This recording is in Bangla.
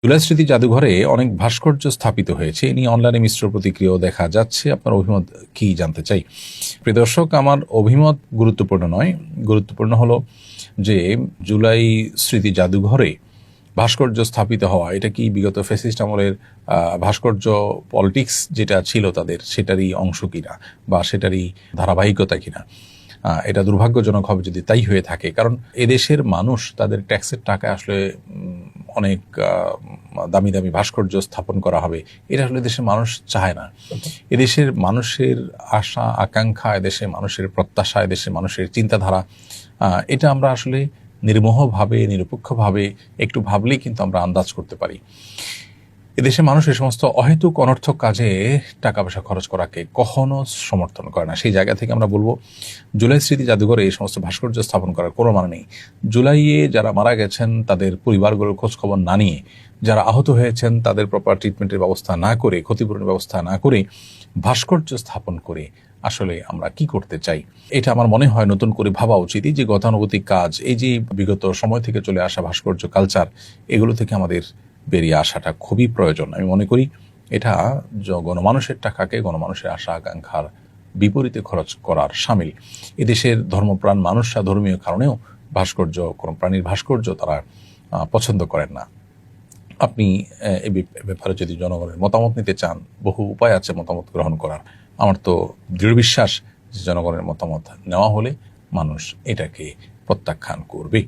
জুলাই স্মৃতি জাদুঘরে অনেক ভাস্কর্য স্থাপিত হয়েছে, এ নিয়ে অনলাইনে মিশ্র প্রতিক্রিয়াও দেখা যাচ্ছে। আপনার অভিমত কি জানতে চাই। প্রিয় দর্শক, আমার অভিমত গুরুত্বপূর্ণ নয়, গুরুত্বপূর্ণ হলো যে জুলাই স্মৃতি জাদুঘরে ভাস্কর্য স্থাপিত হওয়া এটা কি বিগত ফ্যাসিস্ট আমলের ভাস্কর্য পলিটিক্স যেটা ছিল তাদের সেটারই অংশ কিনা বা সেটারই ধারাবাহিকতা কিনা। এটা দুর্ভাগ্যজনক হবে যদি তাই হয়ে থাকে, কারণ এদেশের মানুষ তাদের ট্যাক্সের টাকায় আসলে অনেক দামি দামি ভাস্কর্য স্থাপন করা হবে, এটা আসলে দেশের মানুষ চায় না। এদেশের মানুষের আশা আকাঙ্ক্ষা, এদেশের মানুষের প্রত্যাশা, এদেশের মানুষের চিন্তাধারা, এটা আমরা আসলে নির্মোহভাবে নিরপেক্ষভাবে একটু ভাবলেই কিন্তু আমরা আন্দাজ করতে পারি। এদেশের মানুষ এই সমস্ত অহেতুক অনর্থক কাজে টাকা পয়সা খরচ করাকে কখনো সমর্থন করে না। সেই জায়গা থেকে আমরা বলবো, জুলাই স্মৃতি জাদুঘরে এই সমস্ত ভাস্কর্য স্থাপন করার কোনো মানে নেই। জুলাইয়ে যারা মারা গেছেন তাদের পরিবারগুলোর খোঁজখবর না নিয়ে, যারা আহত হয়েছেন তাদের প্রপার ট্রিটমেন্টের ব্যবস্থা না করে, ক্ষতিপূরণের ব্যবস্থা না করে ভাস্কর্য স্থাপন করে আসলে আমরা কি করতে চাই, এটা আমার মনে হয় নতুন করে ভাবা উচিত। এই যে গতানুগতিক কাজ, এই যে বিগত সময় থেকে চলে আসা ভাস্কর্য কালচার, এগুলো থেকে আমাদের বেরিয়ে আসাটা খুবই প্রয়োজন। আমি মনে করি এটা গণমানুষের টাকাকে গণমানুষের আশা আকাঙ্ক্ষার বিপরীতে খরচ করার শামিল। এদেশের ধর্মপ্রাণ মানুষরা ধর্মীয় কারণেও ভাস্কর্য, কোনো প্রাণীর ভাস্কর্য তারা পছন্দ করেন না। আপনি এ ব্যাপারে যদি জনগণের মতামত নিতে চান, বহু উপায় আছে মতামত গ্রহণ করার। আমার তো দৃঢ় বিশ্বাস যে জনগণের মতামত নেওয়া হলে মানুষ এটাকে প্রত্যাখ্যান করবে।